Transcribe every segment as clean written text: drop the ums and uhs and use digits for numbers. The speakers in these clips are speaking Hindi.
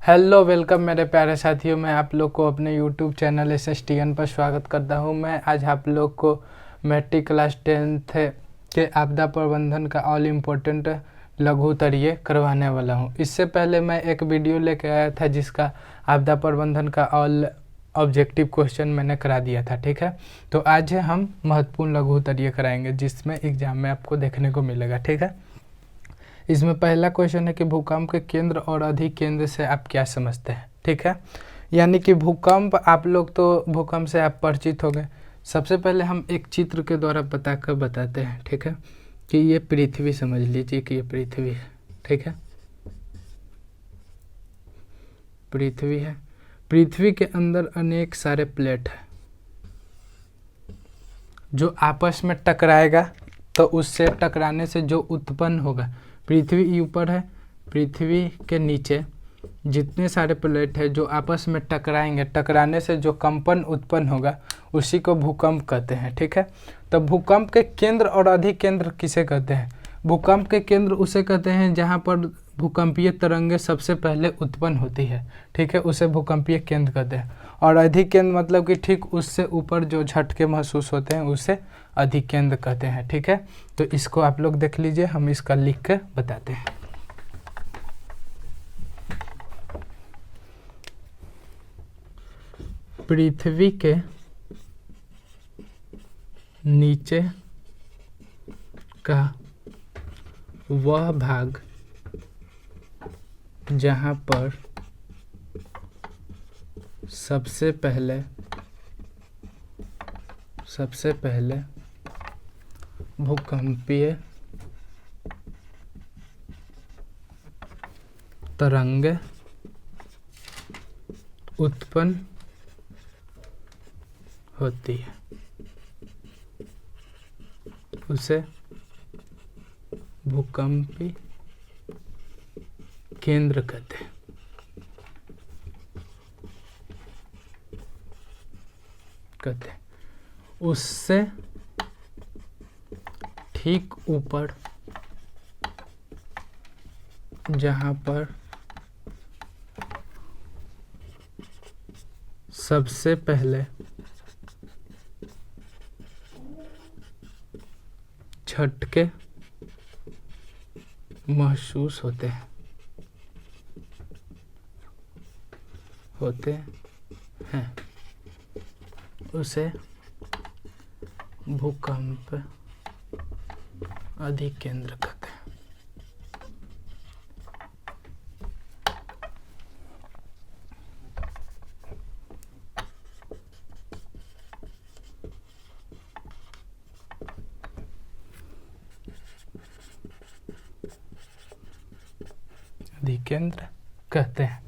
हेलो वेलकम मेरे प्यारे साथियों। मैं आप लोग को अपने यूट्यूब चैनल SSTN पर स्वागत करता हूं। मैं आज आप लोग को मैट्रिक क्लास 10th के आपदा प्रबंधन का ऑल इम्पोर्टेंट लघु उत्तरीय करवाने वाला हूं। इससे पहले मैं एक वीडियो लेके आया था जिसका आपदा प्रबंधन का ऑल ऑब्जेक्टिव क्वेश्चन मैंने करा दिया था, ठीक है। तो आज हम महत्वपूर्ण लघु उत्तरीय कराएंगे जिसमें एग्जाम में आपको देखने को मिलेगा, ठीक है। इसमें पहला क्वेश्चन है कि भूकंप के केंद्र और अधिकेंद्र से आप क्या समझते हैं, ठीक है। यानी कि भूकंप, आप लोग तो भूकंप से आप परिचित हो गए। सबसे पहले हम एक चित्र के द्वारा बताते हैं, ठीक है, कि ये पृथ्वी समझ लीजिए कि ये पृथ्वी है, ठीक है। पृथ्वी है, पृथ्वी के अंदर अनेक सारे प्लेट है जो आपस में टकराएगा, तो उससे टकराने से जो उत्पन्न होगा, पृथ्वी ऊपर है, पृथ्वी के नीचे जितने सारे प्लेट है जो आपस में टकराएंगे, टकराने से जो कंपन उत्पन्न होगा उसी को भूकंप कहते हैं, ठीक है। तो भूकंप के केंद्र और अधिकेंद्र किसे कहते हैं? भूकंप के केंद्र उसे कहते हैं जहां पर भूकंपीय तरंगें सबसे पहले उत्पन्न होती है, ठीक है, उसे भूकंपीय केंद्र कहते हैं। और अधिकेंद्र मतलब कि ठीक उससे ऊपर जो झटके महसूस होते हैं उसे अधिकेंद्र कहते हैं, ठीक है। तो इसको आप लोग देख लीजिए, हम इसका लिख के बताते हैं। पृथ्वी के नीचे का वह भाग जहां पर सबसे पहले भूकंपीय तरंगे उत्पन्न होती है उसे भूकंपी केंद्र कहते हैं। उससे ठीक ऊपर जहां पर सबसे पहले झटके महसूस होते हैं उसे भूकंप अधिकेंद्र कहते हैं। अधिकेंद्र कहते हैं,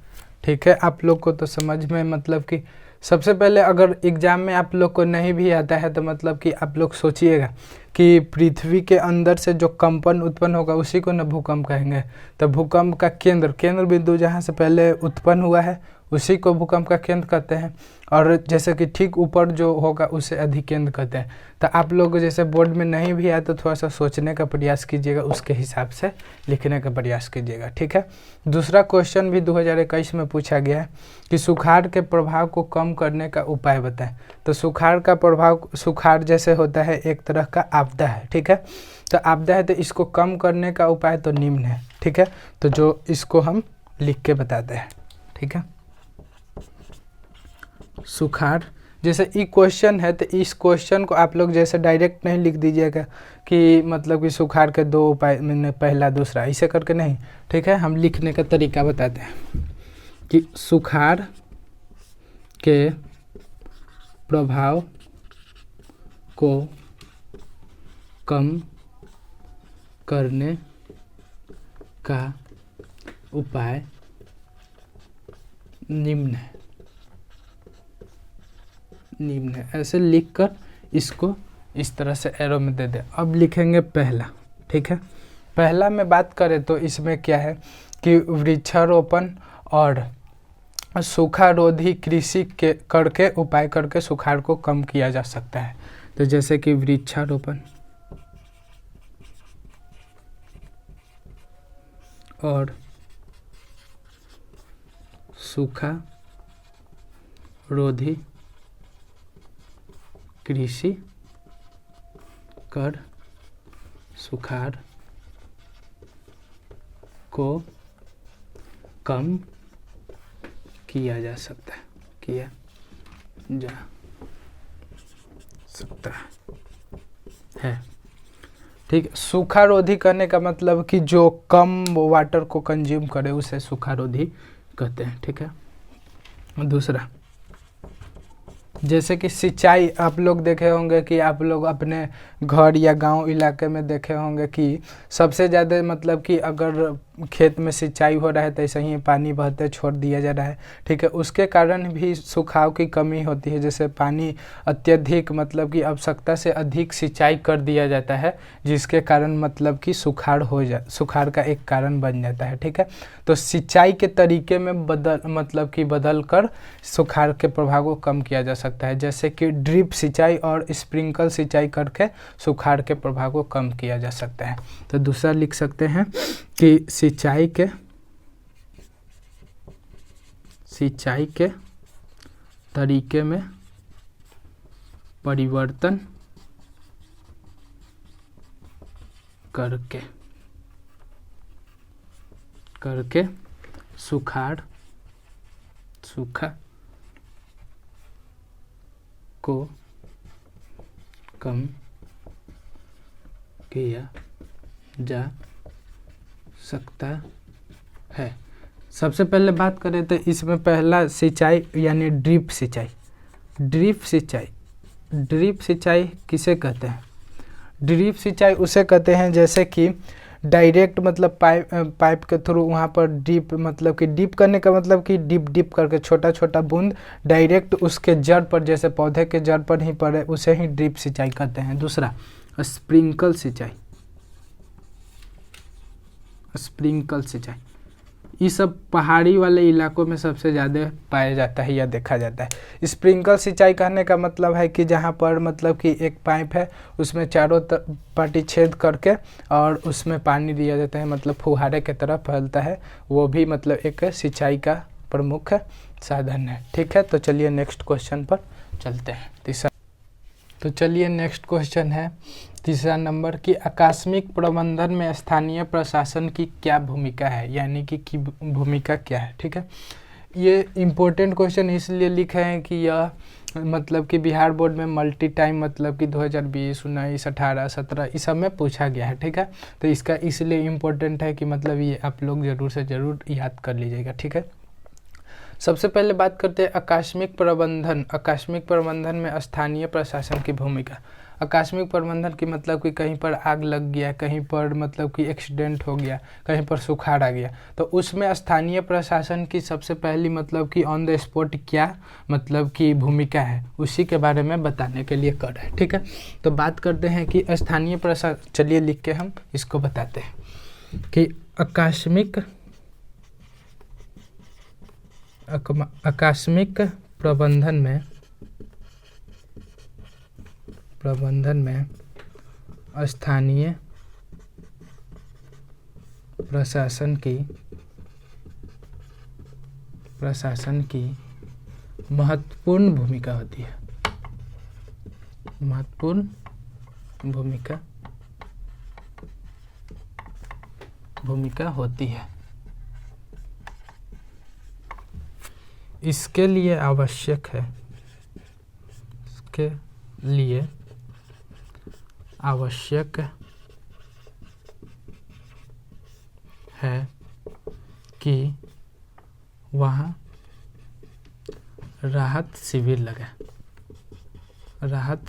ठीक है। आप लोग को तो समझ में, मतलब कि सबसे पहले अगर एग्जाम में आप लोग को नहीं भी आता है तो मतलब कि आप लोग सोचिएगा कि पृथ्वी के अंदर से जो कंपन उत्पन्न होगा उसी को न भूकंप कहेंगे। तो भूकंप का केंद्र बिंदु जहाँ से पहले उत्पन्न हुआ है उसी को भूकंप का केंद्र कहते हैं। और जैसे कि ठीक ऊपर जो होगा उसे अधिकेंद्र कहते हैं। तो आप लोग जैसे बोर्ड में नहीं भी आए तो थोड़ा सा सोचने का प्रयास कीजिएगा, उसके हिसाब से लिखने का प्रयास कीजिएगा, ठीक है। दूसरा क्वेश्चन भी 2021 में पूछा गया है कि सुखाड़ के प्रभाव को कम करने का उपाय बताएं। तो सुखाड़ का प्रभाव, सुखाड़ जैसे होता है एक तरह का आपदा है, ठीक है। तो आपदा है तो इसको कम करने का उपाय तो निम्न है, ठीक है। तो जो इसको हम लिख के बताते हैं, ठीक है। सुखाड़ जैसे ई क्वेश्चन है तो इस क्वेश्चन को आप लोग जैसे डायरेक्ट नहीं लिख दीजिएगा कि मतलब कि सुखाड़ के दो उपाय, मैंने पहला दूसरा ऐसे करके नहीं, ठीक है। हम लिखने का तरीका बताते हैं कि सुखाड़ के प्रभाव को कम करने का उपाय निम्न है। ऐसे लिखकर इसको इस तरह से एरो में दे दे। अब लिखेंगे पहला, ठीक है। पहला में बात करें तो इसमें क्या है कि वृक्षारोपण और सूखारोधी कृषि के करके उपाय करके सुखाड़ को कम किया जा सकता है। तो जैसे कि वृक्षारोपण और सूखा रोधी कृषि कर सुखाड़ को कम किया जा सकता है। ठीक, सूखा रोधी करने का मतलब कि जो कम वाटर को कंज्यूम करे उसे सूखा रोधी कहते हैं। ठीक है। दूसरा, जैसे कि सिंचाई, आप लोग देखे होंगे कि आप लोग अपने घर या गांव इलाके में देखे होंगे कि सबसे ज़्यादा मतलब कि अगर खेत में सिंचाई हो रहा है तो ऐसे ही पानी बहते छोड़ दिया जा रहा है। ठीक है, उसके कारण भी सुखाव की कमी होती है। जैसे पानी अत्यधिक मतलब कि आवश्यकता से अधिक सिंचाई कर दिया जाता है, जिसके कारण मतलब कि सुखाड़ का एक कारण बन जाता है। ठीक है, तो सिंचाई के तरीके में बदल कर सुखाड़ के प्रभाव को कम किया जा सकता है। जैसे कि ड्रिप सिंचाई और स्प्रिंकल सिंचाई करके सुखाड़ के प्रभाव को कम किया जा सकता है। तो दूसरा लिख सकते हैं कि सिंचाई के तरीके में परिवर्तन करके सूखा को कम किया जा सकता है। सबसे पहले बात करें तो इसमें पहला सिंचाई यानी ड्रिप सिंचाई किसे कहते हैं? ड्रिप सिंचाई उसे कहते हैं जैसे कि डायरेक्ट मतलब पाइप के थ्रू वहाँ पर डीप मतलब कि डीप करने का मतलब कि डीप करके छोटा छोटा बूंद डायरेक्ट उसके जड़ पर, जैसे पौधे के जड़ पर ही पड़े, उसे ही ड्रिप सिंचाई कहते हैं। दूसरा, स्प्रिंकल सिंचाई ये सब पहाड़ी वाले इलाकों में सबसे ज़्यादा पाया जाता है या देखा जाता है। स्प्रिंकल सिंचाई कहने का मतलब है कि जहाँ पर मतलब कि एक पाइप है, उसमें चारों पार्टी छेद करके और उसमें पानी दिया जाता है, मतलब फुहारे की तरह फैलता है। वो भी मतलब एक सिंचाई का प्रमुख साधन है। ठीक है, तो चलिए नेक्स्ट क्वेश्चन पर चलते हैं। नेक्स्ट क्वेश्चन है तीसरा नंबर की आकस्मिक प्रबंधन में स्थानीय प्रशासन की क्या भूमिका है, यानी कि भूमिका क्या है। ठीक है, ये इम्पोर्टेंट क्वेश्चन इसलिए लिखे हैं कि यह मतलब कि बिहार बोर्ड में मल्टी टाइम मतलब कि 2020, 19, 18, 17 इस सब में पूछा गया है। ठीक है, तो इसका इसलिए इम्पोर्टेंट है कि मतलब ये आप लोग ज़रूर से ज़रूर याद कर लीजिएगा। ठीक है, सबसे पहले बात करते हैं आकस्मिक प्रबंधन में स्थानीय प्रशासन की भूमिका। आकस्मिक प्रबंधन की मतलब कि कहीं पर आग लग गया, कहीं पर मतलब कि एक्सीडेंट हो गया, कहीं पर सुखाड़ आ गया, तो उसमें स्थानीय प्रशासन की सबसे पहली मतलब कि ऑन द स्पॉट क्या मतलब कि भूमिका है, उसी के बारे में बताने के लिए कर रहे हैं। ठीक है, तो बात करते हैं कि स्थानीय प्रशासन, चलिए लिख के हम इसको बताते हैं कि आकस्मिक प्रबंधन में स्थानीय प्रशासन की महत्वपूर्ण भूमिका होती है। इसके लिए आवश्यक है कि वहाँ राहत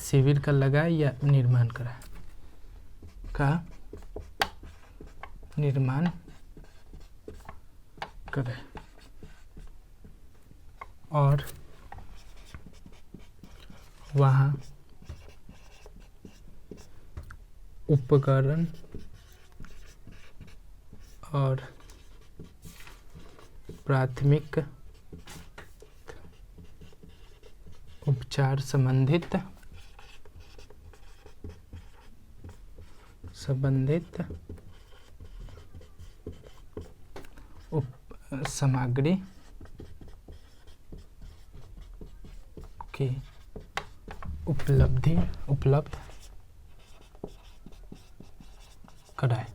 शिविर का लगाए या निर्माण करे और वहाँ उपकरण और प्राथमिक उपचार संबंधित सामग्री की उपलब्ध कराए,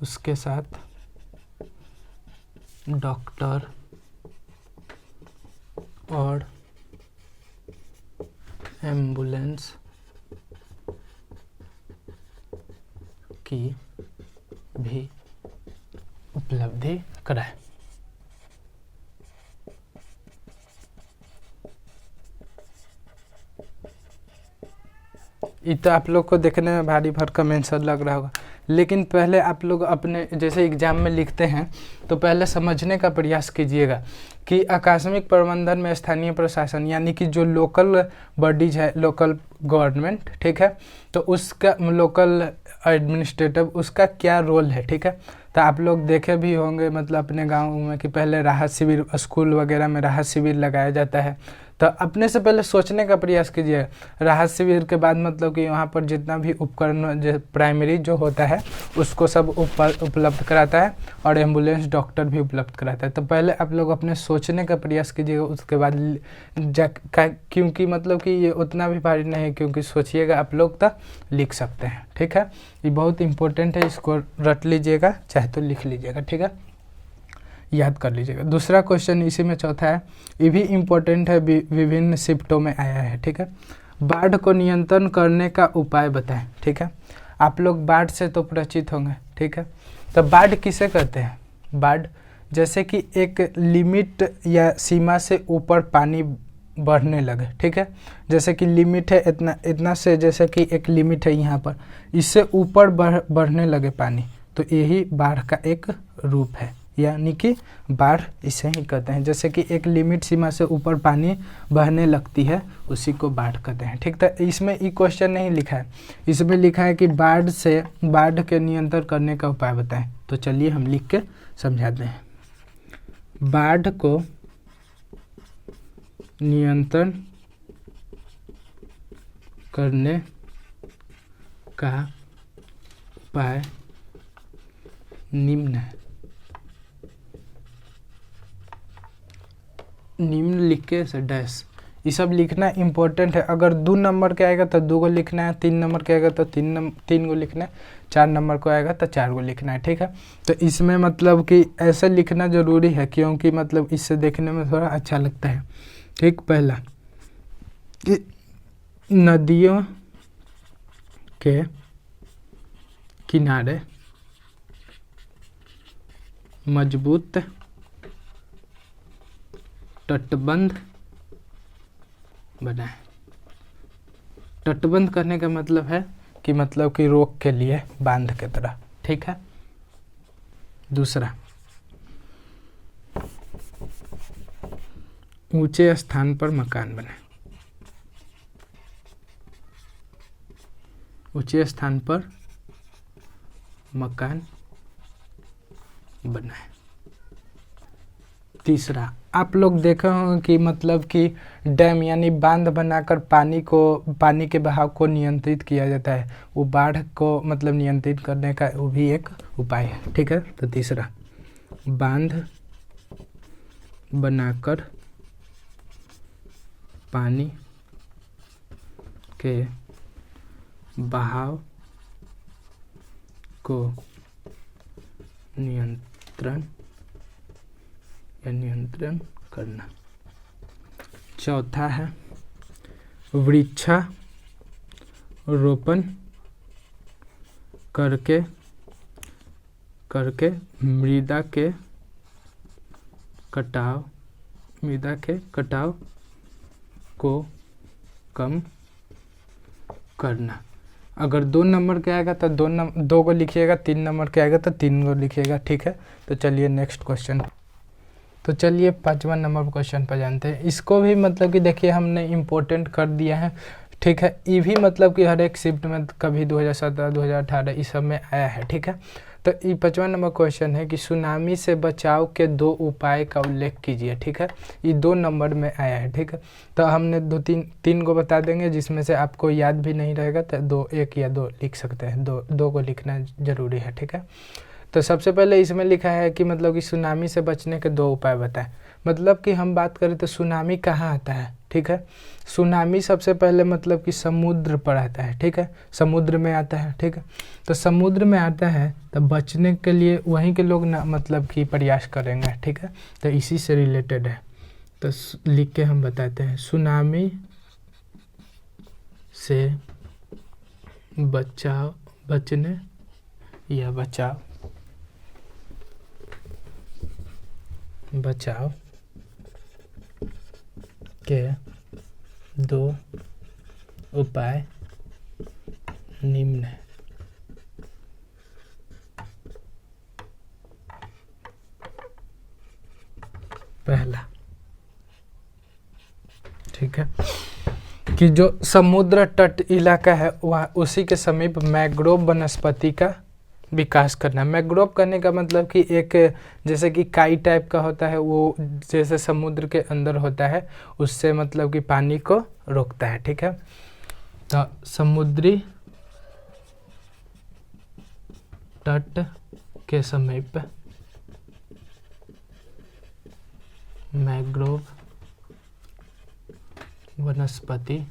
उसके साथ डॉक्टर और एम्बुलेंस की भी उपलब्धि कराए। ये तो आप लोग को देखने में भारी भरकम आंसर लग रहा होगा, लेकिन पहले आप लोग अपने जैसे एग्जाम में लिखते हैं तो पहले समझने का प्रयास कीजिएगा कि आकस्मिक प्रबंधन में स्थानीय प्रशासन यानी कि जो लोकल बॉडीज है, लोकल गवर्नमेंट, ठीक है, तो उसका लोकल एडमिनिस्ट्रेटिव उसका क्या रोल है, ठीक है। तो आप लोग देखे भी होंगे मतलब अपने गांव में कि पहले राहत शिविर, स्कूल वगैरह में राहत शिविर लगाया जाता है। तो अपने से पहले सोचने का प्रयास कीजिए। राहत शिविर के बाद मतलब कि वहाँ पर जितना भी उपकरण जो प्राइमरी जो होता है उसको सब उपलब्ध कराता है और एम्बुलेंस डॉक्टर भी उपलब्ध कराता है। तो पहले आप लोग अपने सोचने का प्रयास कीजिएगा, उसके बाद क्योंकि मतलब कि ये उतना भी भारी नहीं है, क्योंकि सोचिएगा आप लोग तो लिख सकते हैं, ठीक है। ये बहुत इंपॉर्टेंट है, इसको रट लीजिएगा चाहे तो लिख लीजिएगा, ठीक है, याद कर लीजिएगा। दूसरा क्वेश्चन इसी में चौथा है, ये भी इम्पोर्टेंट है, विभिन्न शिफ्टों में आया है, ठीक है। बाढ़ को नियंत्रण करने का उपाय बताएं, ठीक है। आप लोग बाढ़ से तो परिचित होंगे, ठीक है। तो बाढ़ किसे कहते हैं? बाढ़ जैसे कि एक लिमिट या सीमा से ऊपर पानी बढ़ने लगे, ठीक है। जैसे कि लिमिट है इतना इतना से, जैसे कि एक लिमिट है यहाँ पर, इससे ऊपर बढ़ने लगे पानी, तो यही बाढ़ का एक रूप है, यानी कि बाढ़ इसे ही कहते हैं। जैसे कि एक लिमिट सीमा से ऊपर पानी बहने लगती है, उसी को बाढ़ कहते हैं, ठीक। तो इसमें ये क्वेश्चन नहीं लिखा है, इसमें लिखा है कि बाढ़ के नियंत्रण करने का उपाय बताएं। तो चलिए हम लिख के समझाते हैं। बाढ़ को नियंत्रण करने का उपाय निम्न है। निम्न लिख के से डैश, ये सब लिखना इम्पोर्टेंट है। अगर 2 नंबर के आएगा तो 2 को लिखना है, 3 नंबर के आएगा तो 3 को लिखना है, 4 नंबर को आएगा तो 4 को लिखना है, ठीक है। तो इसमें मतलब कि ऐसे लिखना ज़रूरी है, क्योंकि मतलब इससे देखने में थोड़ा अच्छा लगता है, ठीक। पहला कि नदियों के किनारे मजबूत तटबंध बनाए। तटबंध करने का मतलब है कि मतलब कि रोक के लिए बांध के तरह, ठीक है। दूसरा, ऊंचे स्थान पर मकान बनाए। ऊंचे स्थान पर मकान बनाए। तीसरा, आप लोग देखे होंगे कि मतलब कि डैम यानी बांध बनाकर पानी के बहाव को नियंत्रित किया जाता है। वो बाढ़ को मतलब नियंत्रित करने का वो भी एक उपाय है, ठीक है। तो तीसरा, बांध बनाकर पानी के बहाव को नियंत्रण करना। चौथा है वृक्षारोपण करके मृदा के कटाव को कम करना। अगर 2 नंबर के आएगा तो 2 को लिखिएगा, 3 नंबर के आएगा तो 3 को लिखिएगा, ठीक है। तो चलिए नेक्स्ट क्वेश्चन। तो चलिए 5वां नंबर क्वेश्चन पर जानते हैं। इसको भी मतलब कि देखिए हमने इम्पोर्टेंट कर दिया है, ठीक है। ये भी मतलब कि हर एक शिफ्ट में कभी 2017, 2018 इस सब में आया है, ठीक है। तो ये 5वां नंबर क्वेश्चन है कि सुनामी से बचाव के 2 उपाय का उल्लेख कीजिए, ठीक है। ये 2 नंबर में आया है, ठीक है। तो हमने 3 को बता देंगे, जिसमें से आपको याद भी नहीं रहेगा तो 1 या 2 लिख सकते हैं। 2 को लिखना जरूरी है, ठीक है। तो सबसे पहले इसमें लिखा है कि मतलब कि सुनामी से बचने के 2 उपाय बताएं। मतलब कि हम बात करें तो सुनामी कहाँ आता है, ठीक है। सुनामी सबसे पहले मतलब कि समुद्र पर आता है, ठीक है, समुद्र में आता है, ठीक है। तो समुद्र में आता है तो बचने के लिए वहीं के लोग ना मतलब कि प्रयास करेंगे, ठीक है। तो इसी से रिलेटेड है, तो लिख के हम बताते हैं, सुनामी से बचने या बचाव के दो उपाय निम्न है। पहला, ठीक है, कि जो समुद्र तट इलाका है वहाँ उसी के समीप मैंग्रोव वनस्पति का विकास करना। मैंग्रोव करने का मतलब कि एक जैसे कि काई टाइप का होता है, वो जैसे समुद्र के अंदर होता है, उससे मतलब कि पानी को रोकता है, ठीक है। तो समुद्री तट के समीप मैंग्रोव वनस्पति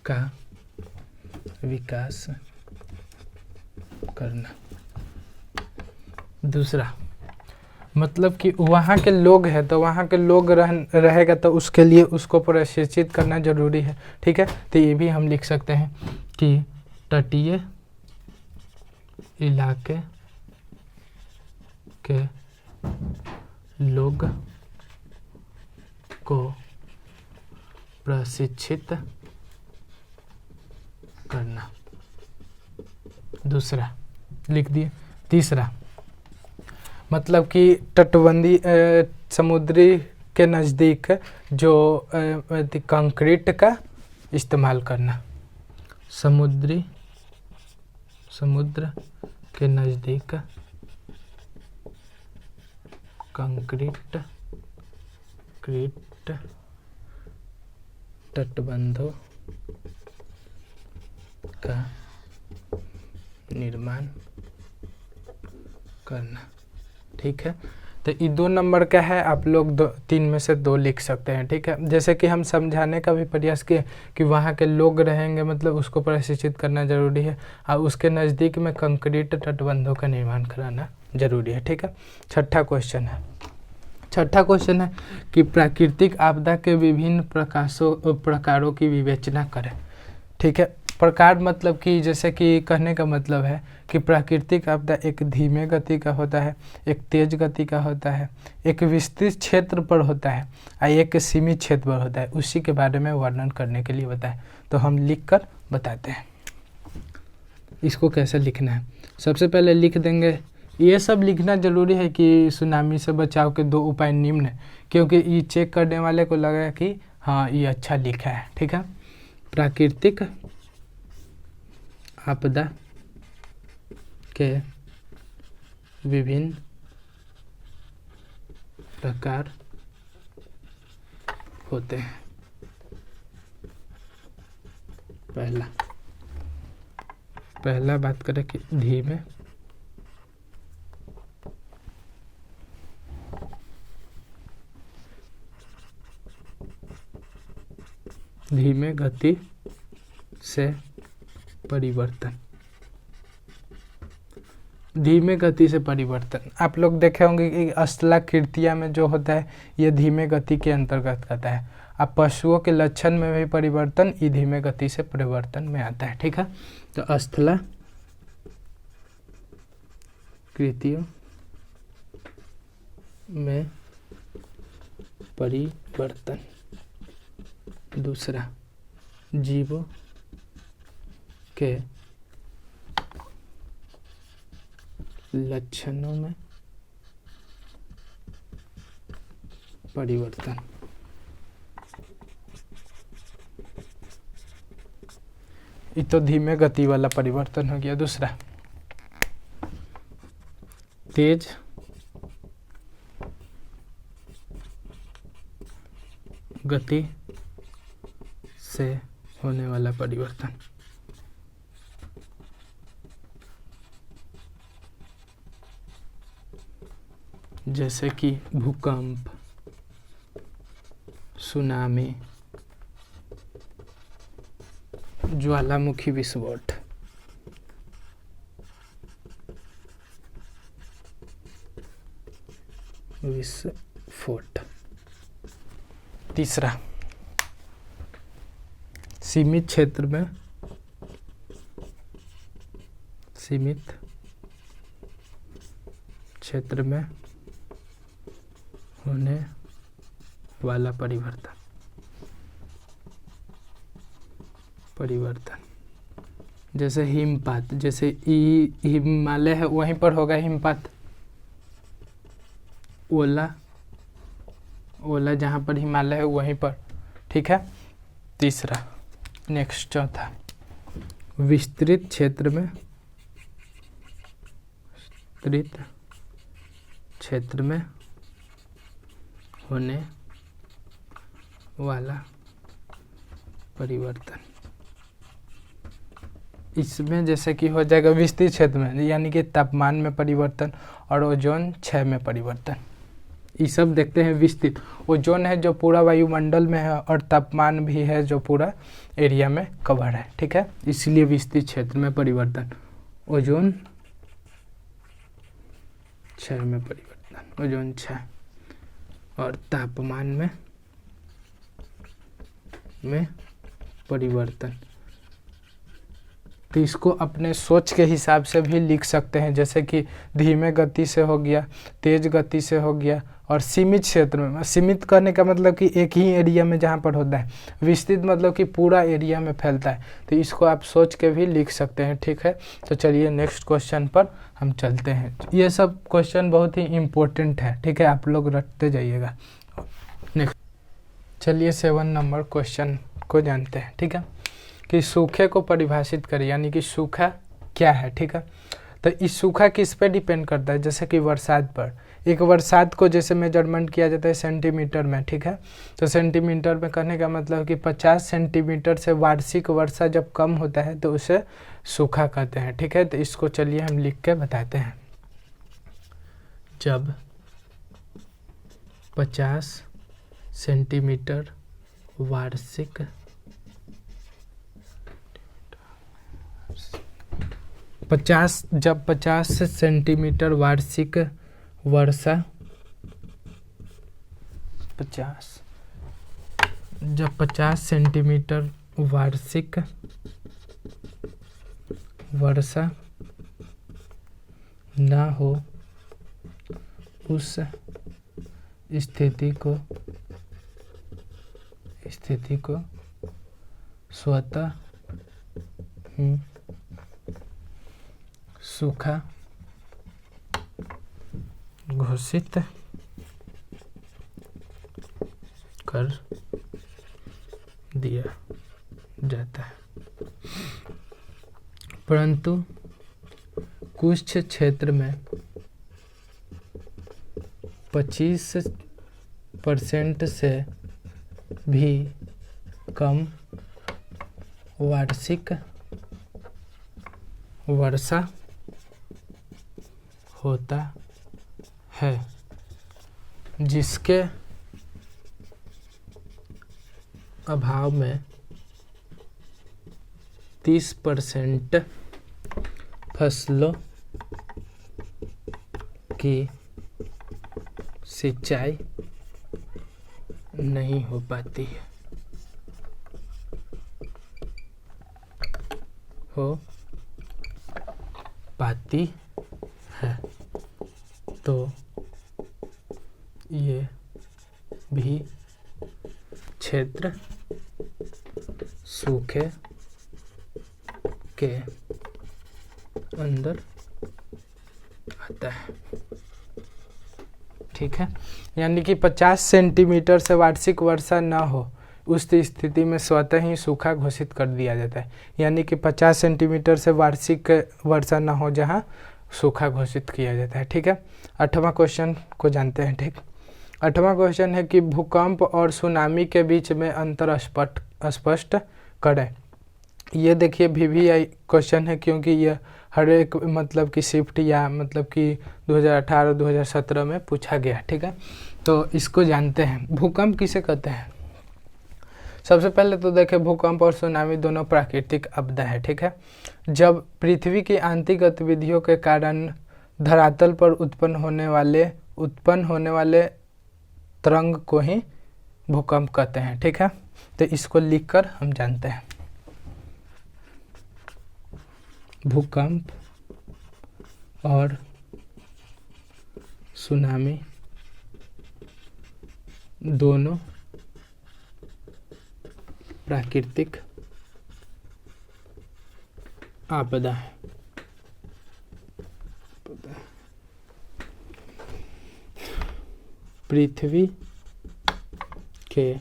का विकास करना। दूसरा, मतलब कि वहाँ के लोग हैं तो वहाँ के लोग रहेगा तो उसके लिए उसको प्रशिक्षित करना जरूरी है, ठीक है। तो ये भी हम लिख सकते हैं कि तटीय इलाके के लोग को प्रशिक्षित करना। दूसरा लिख दिए। तीसरा, मतलब कि तटबंधी समुद्री के नज़दीक जो कंक्रीट का इस्तेमाल करना। समुद्र के नज़दीक कंक्रीट तटबंधों का निर्माण करना, ठीक है। तो ये 2 नंबर का है, आप लोग 3 में से 2 लिख सकते हैं, ठीक है। जैसे कि हम समझाने का भी प्रयास किए कि वहाँ के लोग रहेंगे मतलब उसको प्रशिक्षित करना जरूरी है और उसके नज़दीक में कंक्रीट तटबंधों का निर्माण कराना जरूरी है, ठीक है। छठा क्वेश्चन है कि प्राकृतिक आपदा के विभिन्न प्रकारों की विवेचना करें, ठीक है। प्रकार मतलब कि जैसे कि कहने का मतलब है कि प्राकृतिक आपदा एक धीमे गति का होता है, एक तेज गति का होता है, एक विस्तृत क्षेत्र पर होता है और एक सीमित क्षेत्र पर होता है। उसी के बारे में वर्णन करने के लिए बताएं, तो हम लिख कर बताते हैं इसको कैसे लिखना है। सबसे पहले लिख देंगे, ये सब लिखना जरूरी है कि सुनामी से बचाव के 2 उपाय निम्न है, क्योंकि ये चेक करने वाले को लगा कि हाँ ये अच्छा लिखा है, ठीक है। प्राकृतिक आपदा के विभिन्न प्रकार होते हैं। पहला बात करें कि धीमे गति से परिवर्तन। धीमे गति से परिवर्तन आप लोग देखे होंगे कि स्थलाकृतियाँ में जो होता है ये धीमे गति के अंतर्गत आता है। अब पशुओं के लक्षण में भी परिवर्तन ये धीमे गति से परिवर्तन में आता है, ठीक है। तो स्थलाकृतियों में परिवर्तन। दूसरा, जीवों के लक्षणों में परिवर्तन। ये तो धीमे गति वाला परिवर्तन हो गया। दूसरा, तेज गति से होने वाला परिवर्तन। जैसे कि भूकंप, सुनामी, ज्वालामुखी विस्फोट। तीसरा, सीमित क्षेत्र में होने वाला परिवर्तन। जैसे हिमपात, जैसे हिमालय है वहीं पर होगा हिमपात। ओला जहाँ पर हिमालय है वहीं पर, ठीक है। तीसरा, नेक्स्ट चौथा, विस्तृत क्षेत्र में होने वाला परिवर्तन। इसमें जैसे कि हो जाएगा विस्तृत क्षेत्र में, यानी कि तापमान में परिवर्तन और ओजोन क्षय में परिवर्तन। ये सब देखते हैं विस्तृत। ओजोन है जो पूरा वायुमंडल में है और तापमान भी है जो पूरा एरिया में कवर है, ठीक है। इसलिए विस्तृत क्षेत्र में परिवर्तन, ओजोन क्षय में परिवर्तन, ओजोन क्षय और तापमान में परिवर्तन। तो इसको अपने सोच के हिसाब से भी लिख सकते हैं, जैसे कि धीमे गति से हो गया, तेज गति से हो गया, और सीमित क्षेत्र में। सीमित करने का मतलब कि एक ही एरिया में जहाँ पर होता है। विस्तृत मतलब कि पूरा एरिया में फैलता है। तो इसको आप सोच के भी लिख सकते हैं, ठीक है। तो चलिए नेक्स्ट क्वेश्चन पर हम चलते हैं। ये सब क्वेश्चन बहुत ही इम्पोर्टेंट है, ठीक है, आप लोग रटते जाइएगा। नेक्स्ट, चलिए 7 नंबर क्वेश्चन को जानते हैं, ठीक है। कि सूखे को परिभाषित करें, यानी कि सूखा क्या है, ठीक है। तो इस सूखा किस पे डिपेंड करता है, जैसे कि बरसात पर। एक बरसात को जैसे मेजरमेंट किया जाता है सेंटीमीटर में, ठीक है। तो सेंटीमीटर में कहने का मतलब कि 50 सेंटीमीटर से वार्षिक वर्षा जब कम होता है तो उसे सूखा कहते हैं, ठीक है। तो इसको चलिए हम लिख के बताते हैं। जब 50 सेंटीमीटर वार्षिक जब 50 सेंटीमीटर वार्षिक वर्षा जब 50 सेंटीमीटर वार्षिक वर्षा ना हो, उस स्थिति को स्वतः ही सूखा घोषित कर दिया जाता है। परंतु कुछ क्षेत्र में 25% से भी कम वार्षिक वर्षा होता है, जिसके अभाव में 30% फसलों की सिंचाई नहीं हो पाती है। तो ये भी क्षेत्र सूखे के अंदर आता है, ठीक है। यानी कि 50 सेंटीमीटर से वार्षिक वर्षा ना हो, उस स्थिति में स्वतः ही सूखा घोषित कर दिया जाता है। यानी कि 50 सेंटीमीटर से वार्षिक वर्षा ना हो जहां सूखा घोषित किया जाता है, ठीक है। 8वां क्वेश्चन को जानते हैं, ठीक। 8वां क्वेश्चन है कि भूकंप और सुनामी के बीच में अंतर स्पष्ट करें। ये देखिए VVI क्वेश्चन है, क्योंकि यह हर एक मतलब कि शिफ्ट या मतलब कि 2018-2017 में पूछा गया। ठीक है, तो इसको जानते हैं। भूकंप किसे कहते हैं? सबसे पहले तो देखें, भूकंप और सुनामी दोनों प्राकृतिक आपदा है। ठीक है, जब पृथ्वी की आंतरिक गतिविधियों के कारण धरातल पर उत्पन्न होने वाले तरंग को ही भूकंप कहते हैं। ठीक है, तो इसको लिखकर हम जानते हैं। भूकंप और सुनामी दोनों प्राकृतिक आपदा है। पृथ्वी के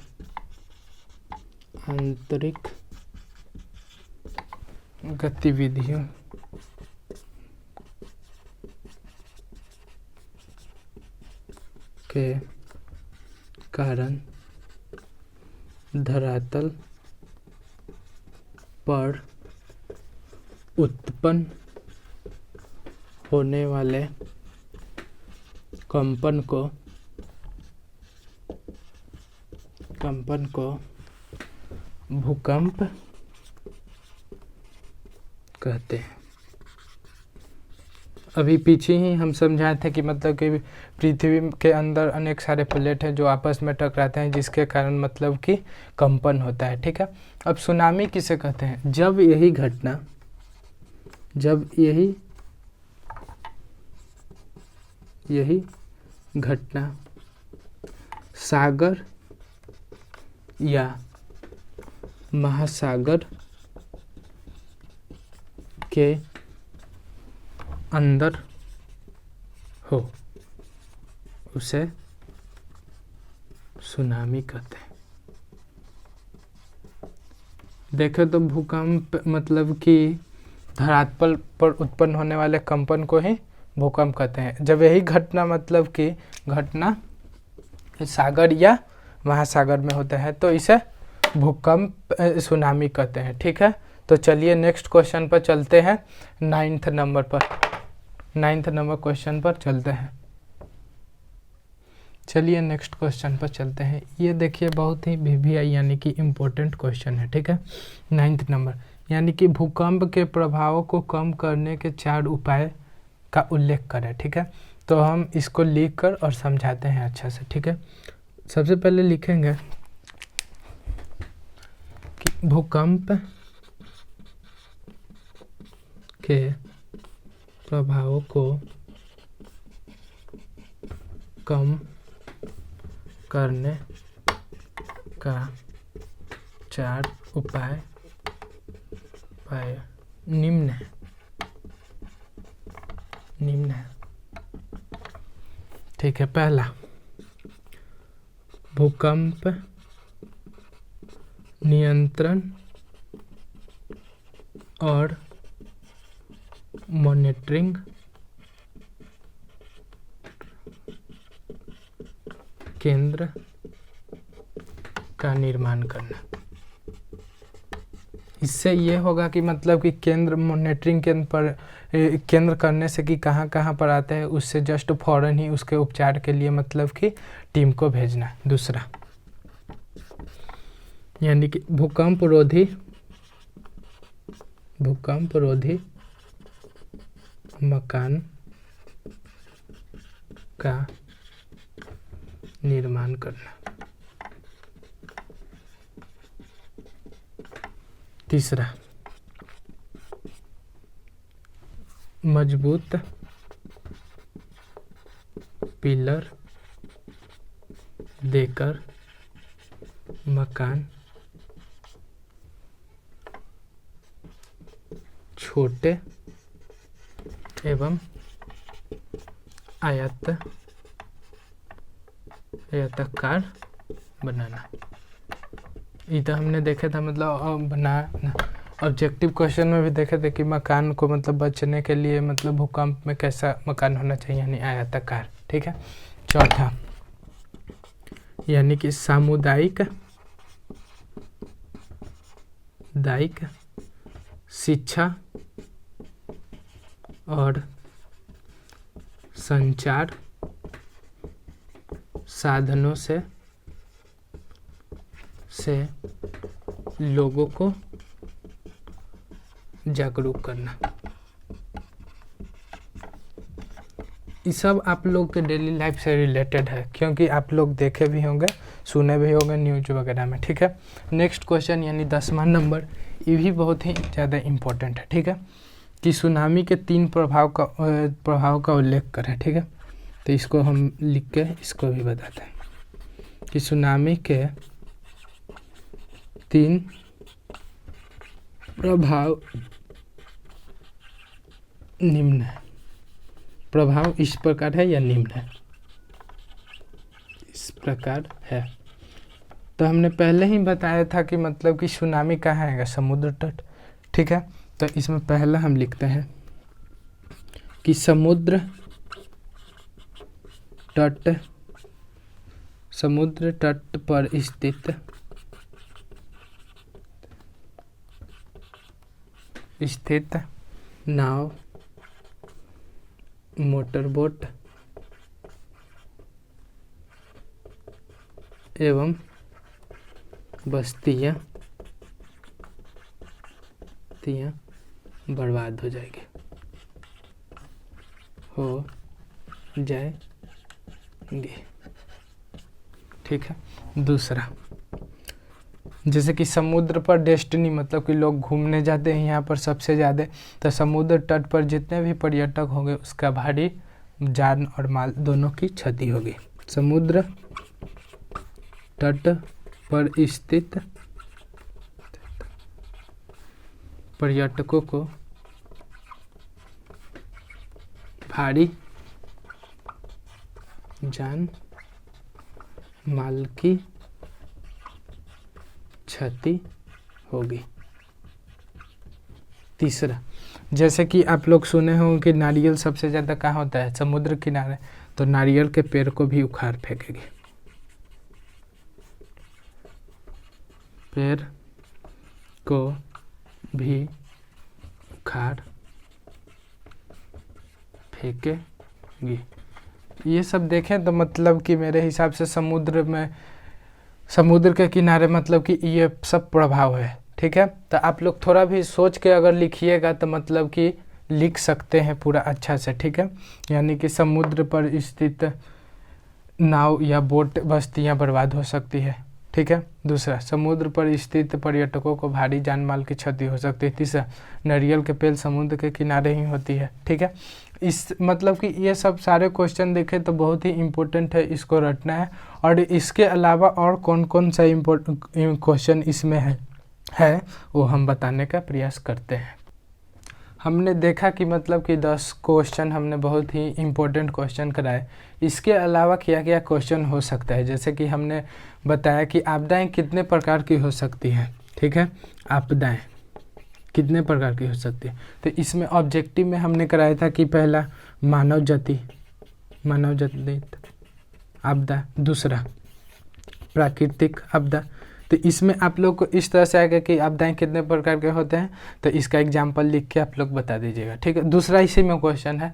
आंतरिक गतिविधियों के कारण धरातल पर उत्पन्न होने वाले कंपन को भूकंप कहते हैं। अभी पीछे ही हम समझाए थे कि मतलब कि पृथ्वी के अंदर अनेक सारे प्लेट हैं जो आपस में टकराते हैं, जिसके कारण मतलब कि कंपन होता है। ठीक है, अब सुनामी किसे कहते हैं? जब यही घटना सागर या महासागर के अंदर हो, उसे सुनामी कहते हैं। देखें तो भूकंप मतलब कि धरातल पर उत्पन्न होने वाले कंपन को ही भूकंप कहते हैं। जब यही घटना मतलब कि घटना सागर या महासागर में होता है तो इसे भूकंप सुनामी कहते हैं। ठीक है, तो चलिए नेक्स्ट क्वेश्चन पर चलते हैं। 9th नंबर क्वेश्चन पर चलते हैं। चलिए नेक्स्ट क्वेश्चन पर चलते हैं। ये देखिए बहुत ही VVI यानी कि इम्पोर्टेंट क्वेश्चन है। ठीक है, 9th नंबर यानी कि भूकंप के प्रभावों को कम करने के 4 उपाय का उल्लेख करें। ठीक है, तो हम इसको लिखकर और समझाते हैं अच्छा से। ठीक है, सबसे पहले लिखेंगे कि भूकंप के प्रभावों को कम करने का 4 उपाय निम्न है। ठीक है, पहला, भूकंप नियंत्रण और मॉनिटरिंग केंद्र का निर्माण करना। इससे ये होगा कि मतलब कि मॉनिटरिंग केंद्र करने से कि कहाँ कहाँ पर आता है, उससे जस्ट फौरन ही उसके उपचार के लिए मतलब कि टीम को भेजना। दूसरा, यानी कि भूकंप रोधी मकान का निर्माण करना। तीसरा, मजबूत पिलर देकर मकान छोटे एवं आयताकार बनाना। ये तो हमने देखा था, मतलब बनाना ऑब्जेक्टिव क्वेश्चन में भी देखे थे कि मकान को मतलब बचने के लिए मतलब भूकंप में कैसा मकान होना चाहिए, यानी आयताकार। ठीक है, चौथा, यानी कि सामुदायिक शिक्षा और संचार साधनों से लोगों को जागरूक करना। ये सब आप लोग के डेली लाइफ से रिलेटेड है, क्योंकि आप लोग देखे भी होंगे, सुने भी होंगे न्यूज वगैरह में। ठीक है, नेक्स्ट क्वेश्चन यानी 10वां नंबर, ये भी बहुत ही ज़्यादा इम्पोर्टेंट है। ठीक है, कि सुनामी के 3 प्रभाव का उल्लेख करें। ठीक है, तो इसको हम लिख के इसको भी बताते हैं कि सुनामी के 3 प्रभाव निम्न है। प्रभाव इस प्रकार है या निम्न है? इस प्रकार है। तो हमने पहले ही बताया था कि मतलब कि सुनामी कहाँ आएगा? समुद्र तट। ठीक है, तो इसमें पहला हम लिखते हैं कि समुद्र तट पर स्थित नाव, मोटरबोट एवं बस्तियां बर्बाद हो जाएगी, ठीक है। दूसरा, जैसे कि समुद्र पर डेस्टिनी, मतलब कि लोग घूमने जाते हैं यहाँ पर सबसे ज़्यादा, तो समुद्र तट पर जितने भी पर्यटक होंगे उसका भारी जान और माल दोनों की क्षति होगी। समुद्र तट पर स्थित पर्यटकों को भारी जान माल की क्षति होगी। तीसरा, जैसे कि आप लोग सुने होंगे कि नारियल सबसे ज़्यादा कहाँ होता है? समुद्र किनारे, तो नारियल के पेड़ को भी उखाड़ फेंकेगी। पेड़ को भी उखाड़ फेंकेगी। ये सब देखें तो मतलब कि मेरे हिसाब से समुद्र के किनारे मतलब कि ये सब प्रभाव है। ठीक है, तो आप लोग थोड़ा भी सोच के अगर लिखिएगा तो मतलब कि लिख सकते हैं पूरा अच्छा से। ठीक है, यानी कि समुद्र पर स्थित नाव या बोट बस्तियां बर्बाद हो सकती है। ठीक है। दूसरा, समुद्र पर स्थित पर्यटकों को भारी जान माल की क्षति हो सकती है। तीसरा, नारियल के पेड़ समुद्र के किनारे ही होती है। ठीक है, इस मतलब कि ये सब सारे क्वेश्चन देखें तो बहुत ही इम्पोर्टेंट है, इसको रटना है। और इसके अलावा और कौन कौन सा इम्पोर्टेंट क्वेश्चन इसमें है वो हम बताने का प्रयास करते हैं। हमने देखा कि मतलब कि 10 क्वेश्चन हमने बहुत ही इम्पोर्टेंट क्वेश्चन कराए। इसके अलावा क्या क्या क्वेश्चन हो सकता है, जैसे कि हमने बताया कि आपदाएं कितने प्रकार की हो सकती हैं। ठीक है, आपदाएं कितने प्रकार की हो सकती है, तो इसमें ऑब्जेक्टिव में हमने कराया था कि पहला मानव जनित आपदा, दूसरा प्राकृतिक आपदा। तो इसमें आप लोग को इस तरह से आएगा कि आपदाएं कितने प्रकार के होते हैं, तो इसका एग्जाम्पल लिख के आप लोग बता दीजिएगा। ठीक है, दूसरा इसी में क्वेश्चन है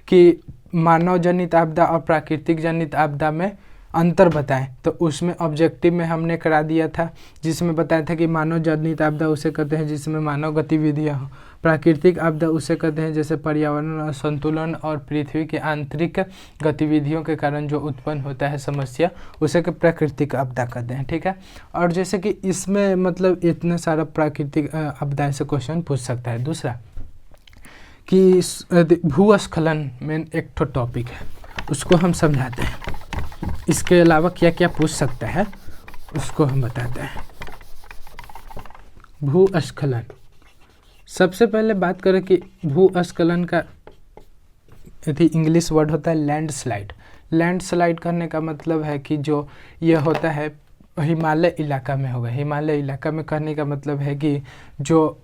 कि मानव जनित आपदा और प्राकृतिक जनित आपदा में अंतर बताएं, तो उसमें ऑब्जेक्टिव में हमने करा दिया था, जिसमें बताया था कि मानव जनित आपदा उसे कहते हैं जिसमें मानव गतिविधियां हो, प्राकृतिक आपदा उसे कहते हैं जैसे पर्यावरण असंतुलन और पृथ्वी के आंतरिक गतिविधियों के कारण जो उत्पन्न होता है समस्या, उसे के प्राकृतिक आपदा कहते हैं। ठीक है, और जैसे कि इसमें मतलब इतने सारा प्राकृतिक आपदा से क्वेश्चन पूछ सकता है। दूसरा कि भूस्खलन में एक तो टॉपिक है, उसको हम समझाते हैं। इसके अलावा क्या क्या पूछ सकता है उसको हम बताते हैं। भूस्खलन, सबसे पहले बात करें कि भूस्खलन का इंग्लिश वर्ड होता है लैंडस्लाइड। लैंडस्लाइड करने का मतलब है कि जो ये होता है हिमालय इलाका में होगा। हिमालय इलाका में करने का मतलब है कि जो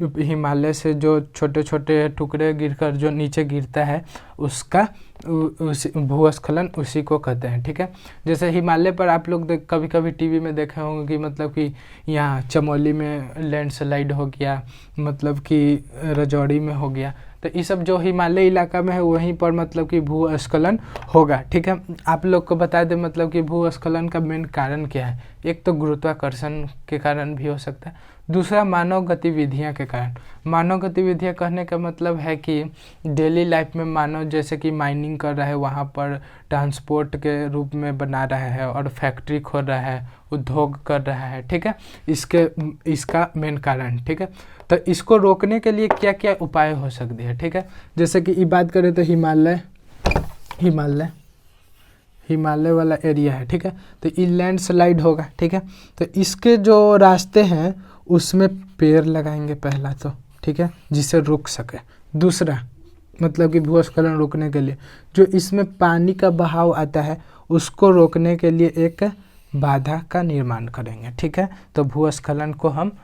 हिमालय से जो छोटे छोटे टुकड़े गिरकर जो नीचे गिरता है उसका भूस्खलन उसी को कहते हैं। ठीक है, जैसे हिमालय पर आप लोग कभी कभी टीवी में देखे होंगे कि मतलब कि यहाँ चमोली में लैंडस्लाइड हो गया, मतलब कि रजौड़ी में हो गया, तो ये सब जो हिमालय इलाका में है वहीं पर मतलब कि भूस्खलन होगा। ठीक है, आप लोग को बता दें मतलब कि भूस्खलन का मेन कारण क्या है। एक तो गुरुत्वाकर्षण के कारण भी हो सकता है, दूसरा मानव गतिविधियां के कारण। मानव गतिविधियां कहने का मतलब है कि डेली लाइफ में मानव जैसे कि माइनिंग कर रहा है, वहाँ पर ट्रांसपोर्ट के रूप में बना रहा है और फैक्ट्री खोल रहा है, उद्योग कर रहा है। ठीक है, इसका मेन कारण। ठीक है, तो इसको रोकने के लिए क्या क्या उपाय हो सकते हैं। ठीक है, जैसे कि ये बात करें तो हिमालय वाला एरिया है। ठीक है, तो ये लैंडस्लाइड होगा। ठीक है, तो इसके जो रास्ते हैं उसमें पेड़ लगाएंगे पहला तो। ठीक है, जिससे रुक सके। दूसरा मतलब कि भूस्खलन रोकने के लिए जो इसमें पानी का बहाव आता है उसको रोकने के लिए एक बाधा का निर्माण करेंगे। ठीक है, तो भूस्खलन को हम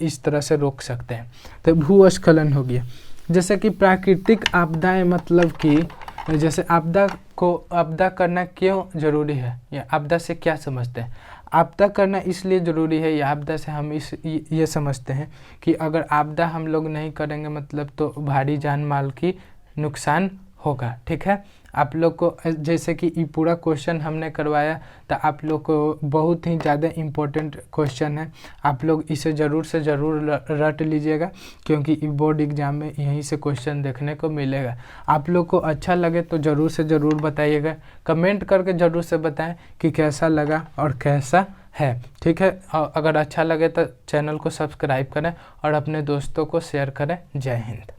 इस तरह से रोक सकते हैं। तो भूस्खलन हो गया। जैसे कि प्राकृतिक आपदाएं, मतलब कि जैसे आपदा करना क्यों जरूरी है या आपदा से क्या समझते हैं। आपदा करना इसलिए ज़रूरी है या आपदा से हम ये समझते हैं कि अगर आपदा हम लोग नहीं करेंगे मतलब तो भारी जान माल की नुकसान होगा। ठीक है, आप लोग को जैसे कि ये पूरा क्वेश्चन हमने करवाया तो आप लोग को बहुत ही ज़्यादा इम्पोर्टेंट क्वेश्चन है। आप लोग इसे ज़रूर से ज़रूर रट लीजिएगा क्योंकि बोर्ड एग्ज़ाम में यहीं से क्वेश्चन देखने को मिलेगा। आप लोग को अच्छा लगे तो ज़रूर से ज़रूर बताइएगा, कमेंट करके ज़रूर से बताएं कि कैसा लगा और कैसा है। ठीक है, अगर अच्छा लगे तो चैनल को सब्सक्राइब करें और अपने दोस्तों को शेयर करें। जय हिंद।